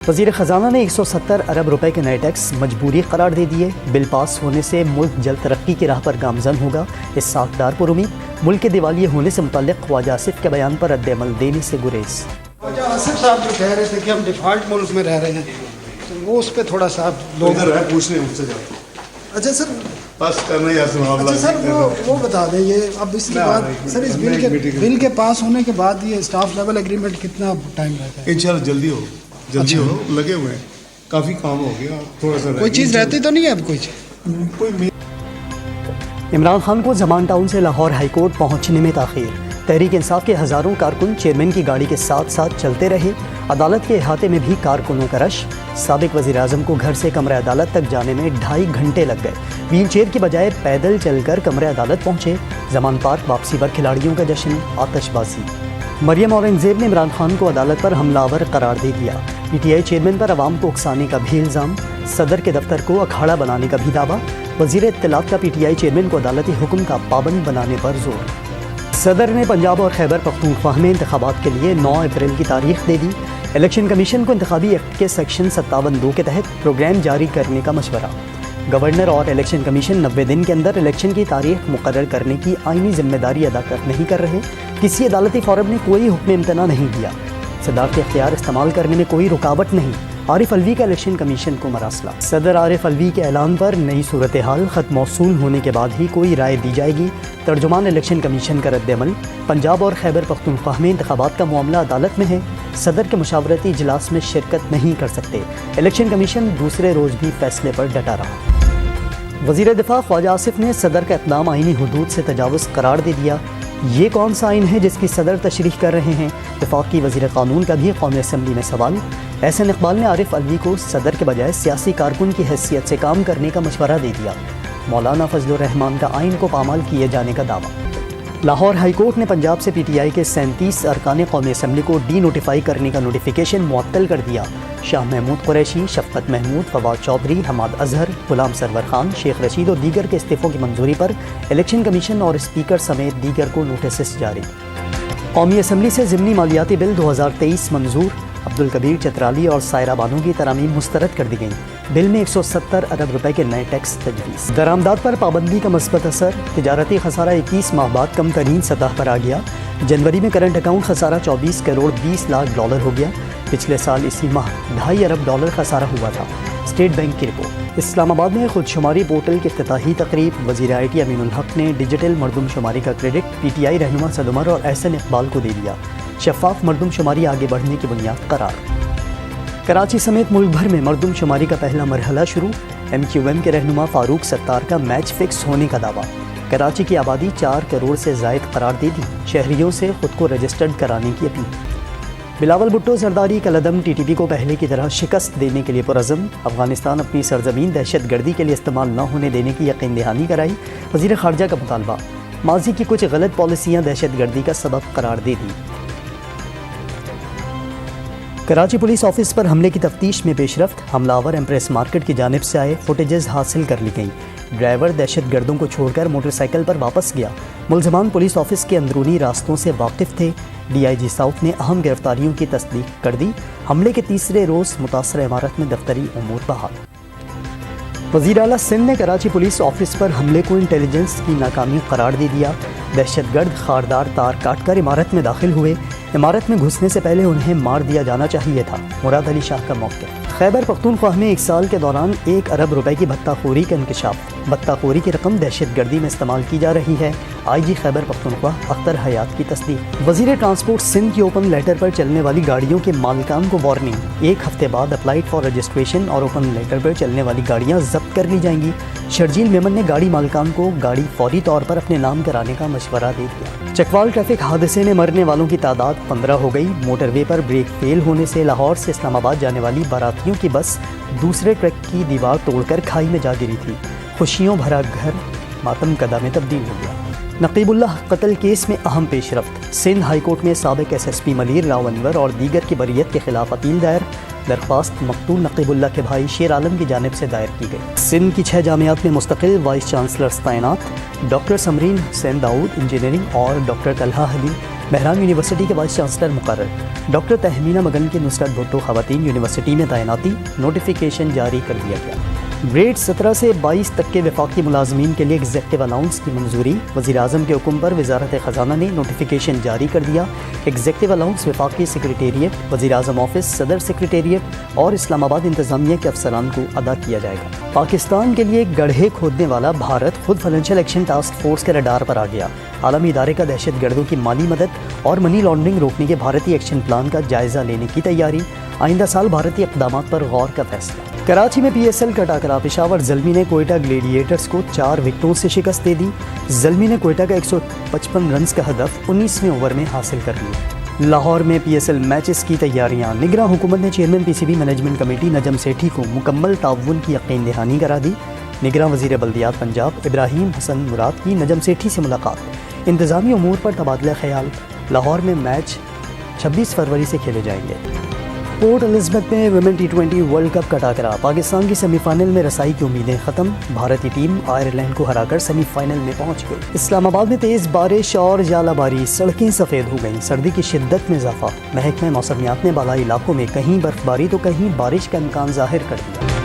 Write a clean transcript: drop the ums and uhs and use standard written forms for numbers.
وزیر خزانہ نے 170 ارب روپے کے نئے ٹیکس مجبوری قرار دے دیے۔ بل پاس ہونے سے ملک جلد ترقی کی راہ پر گامزن ہوگا، اس ساکھدار پر امید۔ ملک کے دیوالیے ہونے سے متعلق خواجہ آصف کے بیان پر رد عمل دینے سے گریز۔ خواجہ آصف صاحب جو کہہ رہے تھے کہ ہم ڈیفالٹ ملک میں رہ رہے ہیں، تو وہ اس پہ تھوڑا سا لوگ پوچھ رہے ہیں مجھ سے جا اچھا سر بس کرنا ہی اچھا سر وہ بتا دیں یہ اب اس کے بعد سر اس بل کے پاس ہونے کے بعد یہ اسٹاف لیول ایگریمنٹ کتنا ٹائم رہتا ہے؟ انشاءاللہ جلدی ہو لگے ہوئے ہیں، کافی کام ہو گیا، تھوڑا سا کوئی چیز رہتی تو نہیں ہے اب کوئی چیز؟ عمران خان کو زمان ٹاؤن سے لاہور ہائی کورٹ پہنچنے میں تاخیر۔ تحریک انصاف کے ہزاروں کارکن چیئرمین کی گاڑی کے ساتھ ساتھ چلتے رہے، عدالت کے احاطے میں بھی کارکنوں کا رش۔ سابق وزیر اعظم کو گھر سے کمرہ عدالت تک جانے میں 2.5 گھنٹے لگ گئے، ویل چیئر کی بجائے پیدل چل کر کمرہ عدالت پہنچے۔ زمان پارک واپسی پر کھلاڑیوں کا جشن، آتش بازی۔ مریم اورنگزیب نے عمران خان کو عدالت پر حملہ آور قرار دے دیا۔ پی ٹی آئی چیئرمین پر عوام کو اکسانے کا بھی الزام، صدر کے دفتر کو اکھاڑا بنانے کا بھی دعویٰ۔ وزیر اطلاعات کا پی ٹی آئی چیئرمین کو عدالتی حکم کا پابند بنانے پر زور۔ صدر نے پنجاب اور خیبر پختونخوا میں انتخابات کے لیے 9 اپریل کی تاریخ دے دی۔ الیکشن کمیشن کو انتخابی ایکٹ کے سیکشن 57(2) کے تحت پروگرام جاری کرنے کا مشورہ۔ گورنر اور الیکشن کمیشن 90 دن کے اندر الیکشن کی تاریخ مقرر کرنے کی آئینی ذمہ داری ادا نہیں کر رہے۔ کسی عدالتی فورم نے کوئی حکم امتناع نہیں دیا۔ صدارتی اختیار استعمال کرنے میں کوئی رکاوٹ نہیں۔ عارف الوی کا الیکشن کمیشن کو مراسلہ۔ صدر عارف الوی کے اعلان پر نئی صورتحال خط موصول ہونے کے بعد ہی کوئی رائے دی جائے گی۔ ترجمان الیکشن کمیشن کا رد عمل، پنجاب اور خیبر پختونخوا میں انتخابات کا معاملہ عدالت میں ہے، صدر کے مشاورتی اجلاس میں شرکت نہیں کر سکتے۔ الیکشن کمیشن دوسرے روز بھی فیصلے پر ڈٹا رہا۔ وزیر دفاع خواجہ آصف نے صدر کا اقدام آئینی حدود سے تجاوز قرار دے دیا۔ یہ کون سا آئین ہے جس کی صدر تشریح کر رہے ہیں؟ وفاقی وزیر قانون کا بھی قومی اسمبلی میں سوال۔ احسن اقبال نے عارف الوی کو صدر کے بجائے سیاسی کارکن کی حیثیت سے کام کرنے کا مشورہ دے دیا۔ مولانا فضل الرحمان کا آئین کو پامال کیے جانے کا دعویٰ۔ لاہور ہائی کورٹ نے پنجاب سے پی ٹی آئی کے 37 ارکان قومی اسمبلی کو ڈی نوٹیفائی کرنے کا نوٹیفیکیشن معطل کر دیا۔ شاہ محمود قریشی، شفقت محمود، فواد چودھری، حماد اظہر، غلام سرور خان، شیخ رشید اور دیگر کے استعفوں کی منظوری پر الیکشن کمیشن اور اسپیکر سمیت دیگر کو نوٹسز جاری۔ قومی اسمبلی سے ضمنی مالیاتی بل 2023 منظور، عبدالکبیر چترالی اور سائرہ بانو کی ترامیم مسترد کر دی گئیں۔ بل میں 170 ارب روپے کے نئے ٹیکس تجویز۔ درآمدات پر پابندی کا مثبت اثر، تجارتی خسارہ 21 ماہ بعد کم ترین سطح پر آ گیا۔ جنوری میں کرنٹ اکاؤنٹ خسارہ 24 کروڑ 20 لاکھ ڈالر ہو گیا۔ پچھلے سال اسی ماہ 2.5 ارب ڈالر خسارہ ہوا تھا۔ اسٹیٹ بینک کی رپورٹ۔ اسلام آباد میں خود شماری پورٹل کی افتتاحی تقریب، وزیر آئی ٹی امین الحق نے ڈیجیٹل مردم شماری کا کریڈٹ پی ٹی آئی رہنما سعد عمر اور احسن اقبال کو دے دیا۔ شفاف مردم شماری آگے بڑھنے کی بنیاد قرار۔ کراچی سمیت ملک بھر میں مردم شماری کا پہلا مرحلہ شروع، ایم کیو ایم کے رہنما فاروق ستار کا میچ فکس ہونے کا دعویٰ۔ کراچی کی آبادی 4 کروڑ سے زائد قرار دے دی، شہریوں سے خود کو رجسٹرڈ کرانے کی اپیل۔ بلاول بھٹو زرداری کالعدم ٹی ٹی پی کو پہلے کی طرح شکست دینے کے لیے پرعزم، افغانستان اپنی سرزمین دہشت گردی کے لیے استعمال نہ ہونے دینے کی یقین دہانی کرائی، وزیر خارجہ کا مطالبہ۔ ماضی کی کچھ غلط پالیسیاں دہشت گردی کا سبب قرار دے دی۔ کراچی پولیس آفس پر حملے کی تفتیش میں پیش رفت، حملہ آور ایمپریس مارکیٹ کی جانب سے آئے، فوٹیجز حاصل کر لی گئیں۔ ڈرائیور دہشت گردوں کو چھوڑ کر موٹر سائیکل پر واپس گیا۔ ملزمان پولیس آفس کے اندرونی راستوں سے واقف تھے۔ ڈی آئی جی ساؤتھ نے اہم گرفتاریوں کی تصدیق کر دی۔ حملے کے تیسرے روز متاثرہ عمارت میں دفتری امور بحال۔ وزیر اعلیٰ سندھ نے کراچی پولیس آفس پر حملے کو انٹیلیجنس کی ناکامی قرار دے دیا۔ دہشت گرد خاردار تار کاٹ کر عمارت میں داخل ہوئے، عمارت میں گھسنے سے پہلے انہیں مار دیا جانا چاہیے تھا۔ مراد علی شاہ کا موقف۔ خیبر پختونخوا میں 1 سال کے دوران 1 ارب روپے کی بھتہ خوری کا انکشاف، بھتہ خوری کی رقم دہشت گردی میں استعمال کی جا رہی ہے، آئی جی خیبر پختونخوا اختر حیات کی تصدیق۔ وزیر ٹرانسپورٹ سندھ کی اوپن لیٹر پر چلنے والی گاڑیوں کے مالکان کو وارننگ، 1 ہفتے بعد اپلائیڈ فار رجسٹریشن اور اوپن لیٹر پر چلنے والی گاڑیاں ضبط کر لی جائیں گی۔ شرجیل میمن نے گاڑی مالکان کو گاڑی فوری طور پر اپنے نام کرانے کا مشورہ دے دیا۔ چکوال ٹریفک حادثے میں مرنے والوں کی تعداد 15 ہو گئی۔ موٹر وے پر بریک فیل ہونے سے لاہور سے اسلام آباد جانے والی باراتیوں کی بس دوسرے ٹرک کی دیوار توڑ کر کھائی میں جا گری تھی۔ خوشیوں بھرا گھر ماتم کدہ میں تبدیل ہو گیا۔ نقیب اللہ قتل کیس میں اہم پیش رفت، سندھ ہائی کورٹ میں سابق S S P Munir Rao Anwar اور دیگر کی بریت کے خلاف اپیل دائر۔ درخواست مقتول نقیب اللہ کے بھائی شیر عالم کی جانب سے دائر کی گئی۔ سندھ کی 6 جامعات میں مستقل وائس چانسلرز تعینات، ڈاکٹر سمرین حسین داؤد انجینئرنگ اور ڈاکٹر طلحہ حلی بہرام یونیورسٹی کے وائس چانسلر مقرر ڈاکٹر تہمینہ مگن کی نصرت بھٹو خواتین یونیورسٹی میں تعیناتی، نوٹیفیکیشن جاری کر دیا گیا۔ گریڈ 17 سے 22 تک کے وفاقی ملازمین کے لیے ایگزیکٹو الاؤنس کی منظوری، وزیر اعظم کے حکم پر وزارت خزانہ نے نوٹیفیکیشن جاری کر دیا۔ ایگزیکٹو الاؤنس وفاقی سیکریٹریٹ، وزیر اعظم آفس، صدر سیکریٹریٹ اور اسلام آباد انتظامیہ کے افسران کو ادا کیا جائے گا۔ پاکستان کے لیے گڑھے کھودنے والا بھارت خود فائنینشیل ایکشن ٹاسک فورس کے رڈار پر آ گیا۔ عالمی ادارے کا دہشت گردوں کی مالی مدد اور منی لانڈرنگ روکنے کے بھارتی ایکشن پلان کا جائزہ لینے کی تیاری، آئندہ سال بھارتی اقدامات پر غور کا فیصلہ۔ کراچی میں پی ایس ایل کا ٹاکرا، پشاور زلمی نے کوئٹہ گلیڈیٹرز کو 4 وکٹوں سے شکست دے دی۔ زلمی نے کوئٹہ کا 155 رنز کا ہدف 19ویں اوور میں حاصل کر لیا۔ لاہور میں پی ایس ایل میچز کی تیاریاں، نگراں حکومت نے chairman P C B management committee Najam Sethi کو مکمل تعاون کی یقین دہانی کرا دی۔ نگراں وزیر بلدیات پنجاب ابراہیم حسن مراد کی نجم سیٹھی سے ملاقات، انتظامی امور پر تبادلہ خیال۔ لاہور میں میچ 26 فروری سے کھیلے جائیں گے۔ پورٹ الزبتھ میں ویمن T20 ورلڈ کپ کا ٹاکرا، پاکستان کی سیمی فائنل میں رسائی کی امیدیں ختم، بھارتی ٹیم آئرلینڈ کو ہرا کر سیمی فائنل میں پہنچ گئی۔ اسلام آباد میں تیز بارش اور ژالہ باری، سڑکیں سفید ہو گئیں، سردی کی شدت میں اضافہ، محکمہ موسمیات نے بالائی علاقوں میں کہیں برف باری تو کہیں بارش کا امکان ظاہر کر دیا۔